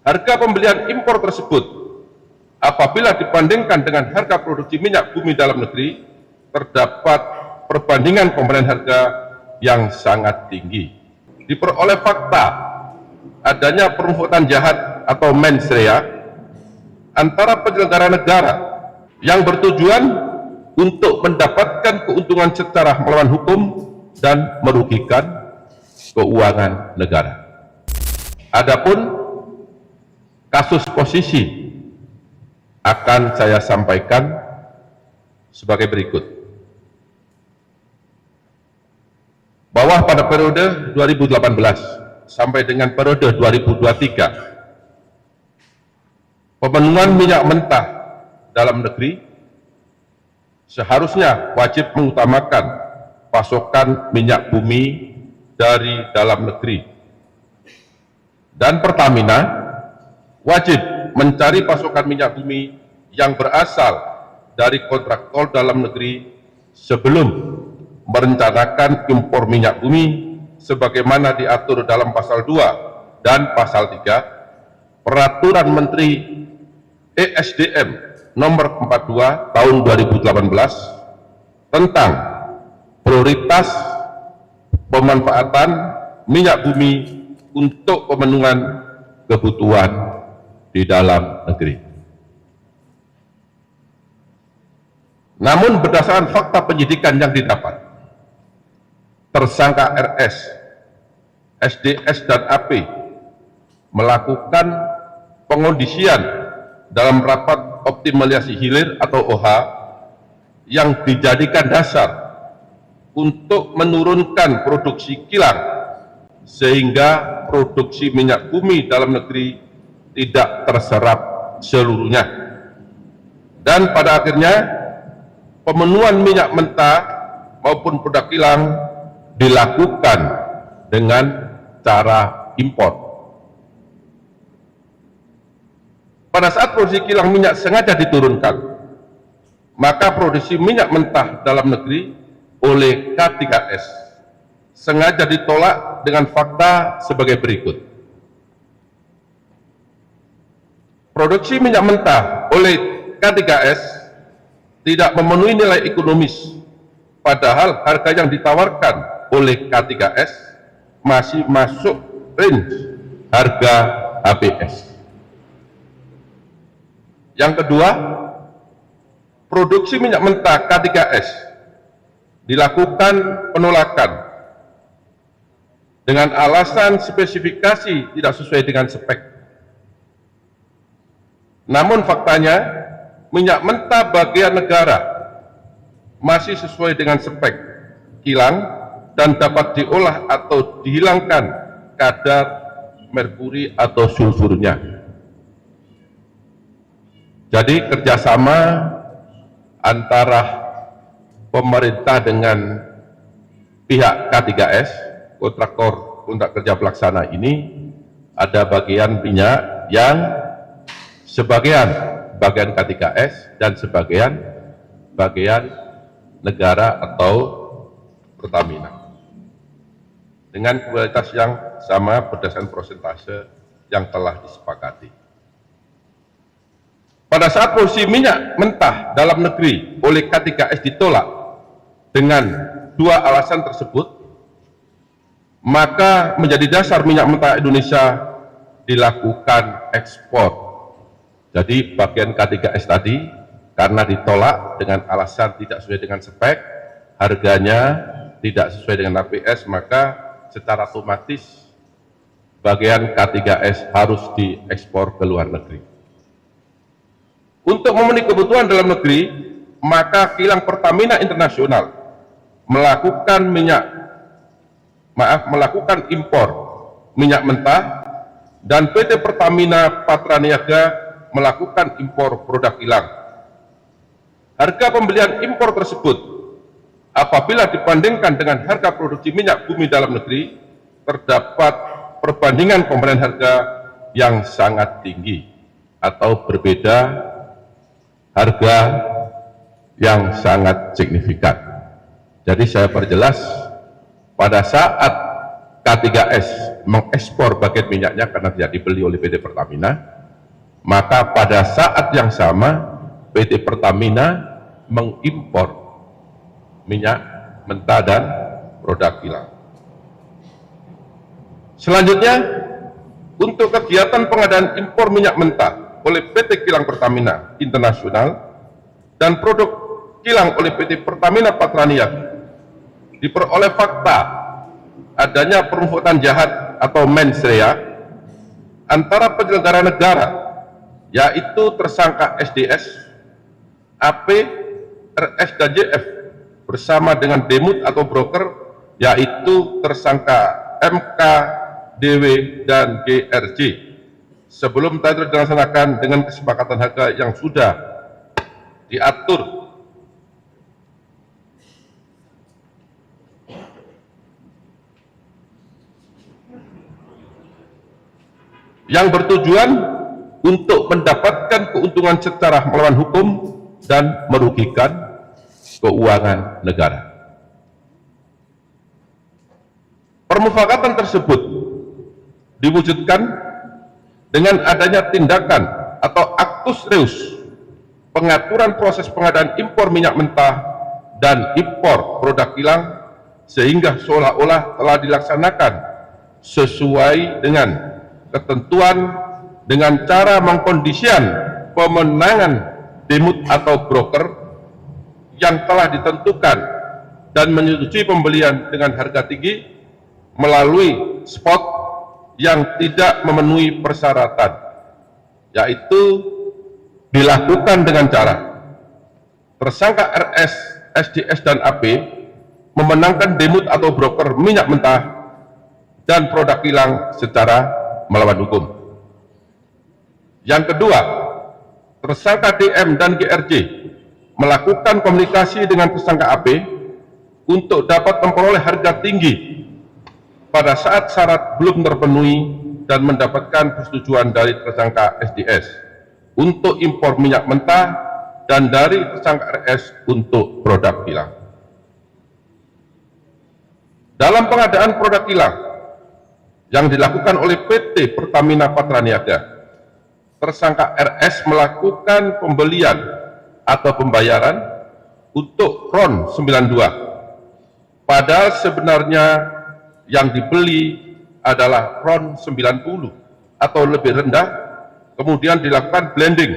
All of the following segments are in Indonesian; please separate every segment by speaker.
Speaker 1: Harga pembelian impor tersebut apabila dibandingkan dengan harga produksi minyak bumi dalam negeri, terdapat perbandingan pembelian harga yang sangat tinggi. Diperoleh fakta adanya perbuatan jahat atau mens rea antara penyelenggara negara yang bertujuan untuk mendapatkan keuntungan secara melawan hukum dan merugikan keuangan negara. Adapun kasus posisi akan saya sampaikan sebagai berikut. Bahwa pada periode 2018 sampai dengan periode 2023, pemenuhan minyak mentah dalam negeri seharusnya wajib mengutamakan pasokan minyak bumi dari dalam negeri. Dan Pertamina wajib mencari pasokan minyak bumi yang berasal dari kontraktor dalam negeri sebelum merencanakan impor minyak bumi sebagaimana diatur dalam pasal 2 dan pasal 3 Peraturan Menteri ESDM nomor 42 tahun 2018 tentang prioritas pemanfaatan minyak bumi untuk pemenuhan kebutuhan di dalam negeri. Namun berdasarkan fakta penyidikan yang didapat, tersangka RS, SDS dan AP melakukan pengondisian dalam rapat optimalisasi hilir atau OH yang dijadikan dasar untuk menurunkan produksi kilang sehingga produksi minyak bumi dalam negeri tidak terserap seluruhnya, dan pada akhirnya pemenuhan minyak mentah maupun produk kilang dilakukan dengan cara impor. Pada saat produksi kilang minyak sengaja diturunkan, maka produksi minyak mentah dalam negeri oleh K3S sengaja ditolak dengan fakta sebagai berikut. Produksi minyak mentah oleh K3S tidak memenuhi nilai ekonomis, padahal harga yang ditawarkan oleh K3S masih masuk range harga HPS. Yang kedua, produksi minyak mentah K3S dilakukan penolakan dengan alasan spesifikasi tidak sesuai dengan spek. Namun faktanya, minyak mentah bagian negara masih sesuai dengan spek kilang dan dapat diolah atau dihilangkan kadar merkuri atau sulfurnya. Jadi kerjasama antara pemerintah dengan pihak K3S, kontraktor kontrak kerja pelaksana ini, ada bagian minyak yang sebagian K3S dan sebagian negara atau Pertamina dengan kualitas yang sama berdasarkan persentase yang telah disepakati. Pada saat produksi minyak mentah dalam negeri oleh K3S ditolak dengan dua alasan tersebut, maka menjadi dasar minyak mentah Indonesia dilakukan ekspor. Jadi bagian K3S tadi karena ditolak dengan alasan tidak sesuai dengan spek, harganya tidak sesuai dengan HPS, maka secara otomatis bagian K3S harus diekspor ke luar negeri. Untuk memenuhi kebutuhan dalam negeri, maka kilang Pertamina Internasional melakukan impor minyak mentah dan PT Pertamina Patraniaga melakukan impor produk kilang. Harga pembelian impor tersebut apabila dibandingkan dengan harga produksi minyak bumi dalam negeri, terdapat perbandingan pembelian harga yang sangat tinggi atau berbeda harga yang sangat signifikan. Jadi saya perjelas, pada saat K3S mengekspor bagian minyaknya karena tidak dibeli oleh PT Pertamina, maka pada saat yang sama PT Pertamina mengimpor minyak mentah dan produk kilang. Selanjutnya, untuk kegiatan pengadaan impor minyak mentah oleh PT Kilang Pertamina Internasional dan produk kilang oleh PT Pertamina Patraniaga diperoleh fakta adanya perbuatan jahat atau mens rea antara penyelenggara negara, yaitu tersangka SDS, AP, RS, dan JF bersama dengan demut atau broker, yaitu tersangka MK, DW, dan GRJ, sebelum tender dilaksanakan dengan kesepakatan harga yang sudah diatur yang bertujuan untuk mendapatkan keuntungan secara melawan hukum dan merugikan keuangan negara. Permufakatan tersebut diwujudkan dengan adanya tindakan atau aktus reus pengaturan proses pengadaan impor minyak mentah dan impor produk kilang, sehingga seolah-olah telah dilaksanakan sesuai dengan ketentuan dengan cara mengkondisikan pemenangan demut atau broker yang telah ditentukan dan menyetujui pembelian dengan harga tinggi melalui spot yang tidak memenuhi persyaratan, yaitu dilakukan dengan cara tersangka RS, SDS, dan AP memenangkan demut atau broker minyak mentah dan produk kilang secara melawan hukum. Yang kedua, tersangka DM dan GRJ melakukan komunikasi dengan tersangka AP untuk dapat memperoleh harga tinggi pada saat syarat belum terpenuhi dan mendapatkan persetujuan dari tersangka SDS untuk impor minyak mentah dan dari tersangka RS untuk produk kilang. Dalam pengadaan produk kilang yang dilakukan oleh PT Pertamina Patraniaga, tersangka RS melakukan pembelian atau pembayaran untuk RON 92, padahal sebenarnya yang dibeli adalah RON 90 atau lebih rendah, kemudian dilakukan blending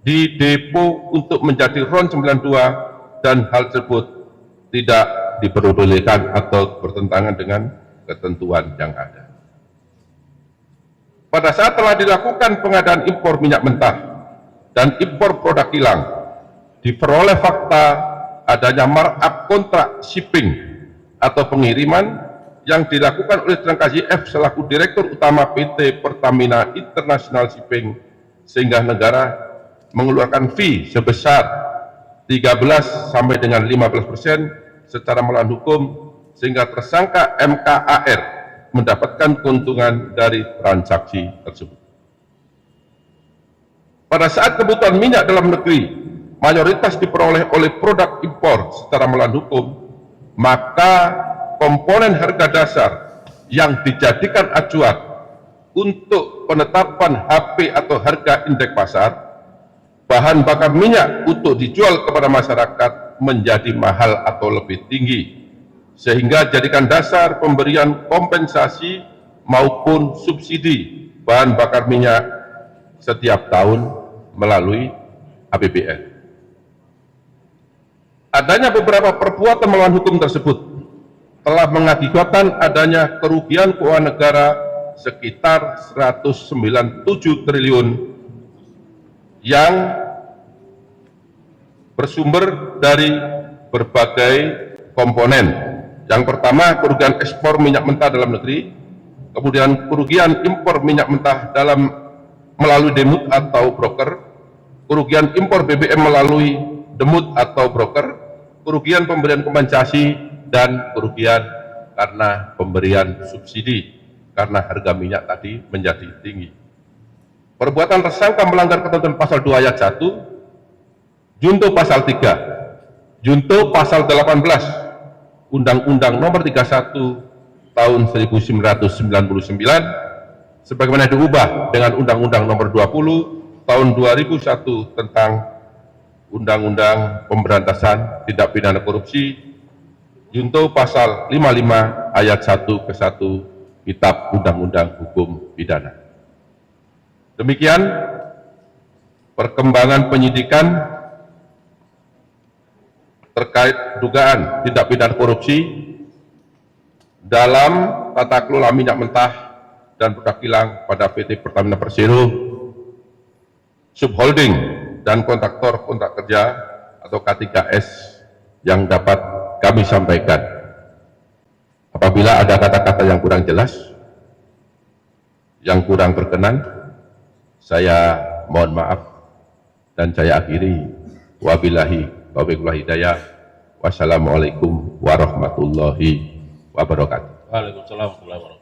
Speaker 1: di depo untuk menjadi RON 92, dan hal tersebut tidak diperbolehkan atau bertentangan dengan ketentuan yang ada. Pada saat telah dilakukan pengadaan impor minyak mentah dan impor produk kilang, diperoleh fakta adanya markup kontrak shipping atau pengiriman yang dilakukan oleh tersangka YF selaku Direktur Utama PT Pertamina International Shipping, sehingga negara mengeluarkan fee sebesar 13 sampai dengan 15% secara melawan hukum, sehingga tersangka MKAR mendapatkan keuntungan dari transaksi tersebut. Pada saat kebutuhan minyak dalam negeri mayoritas diperoleh oleh produk impor secara melawan hukum, maka komponen harga dasar yang dijadikan acuan untuk penetapan HP atau harga indeks pasar bahan bakar minyak untuk dijual kepada masyarakat menjadi mahal atau lebih tinggi, sehingga jadikan dasar pemberian kompensasi maupun subsidi bahan bakar minyak setiap tahun melalui APBN. Adanya beberapa perbuatan melawan hukum tersebut telah mengakibatkan adanya kerugian keuangan negara sekitar 197 triliun yang bersumber dari berbagai komponen. Yang pertama, kerugian ekspor minyak mentah dalam negeri, kemudian kerugian impor minyak mentah melalui demut atau broker, kerugian impor BBM melalui demut atau broker, kerugian pemberian kompensasi, dan kerugian karena pemberian subsidi karena harga minyak tadi menjadi tinggi. Perbuatan tersangka melanggar ketentuan pasal 2 ayat 1, junto pasal 3, junto pasal 18 Undang-Undang Nomor 31 tahun 1999 sebagaimana diubah dengan Undang-Undang Nomor 20 tahun 2001 tentang Undang-Undang Pemberantasan Tindak Pidana Korupsi junto pasal 55 ayat 1 ke 1 Kitab Undang-Undang Hukum Pidana. Demikian perkembangan penyidikan terkait dugaan tindak pidana korupsi dalam tata kelola minyak mentah dan produk kilang pada PT Pertamina Persero, subholding dan kontraktor kontrak kerja atau K3S yang dapat kami sampaikan. Apabila ada kata-kata yang kurang jelas, yang kurang berkenan, saya mohon maaf dan saya akhiri. Wabillahi taufiq wal hidayah. Wassalamualaikum warahmatullahi wabarakatuh.
Speaker 2: Waalaikumsalam warahmatullahi wabarakatuh.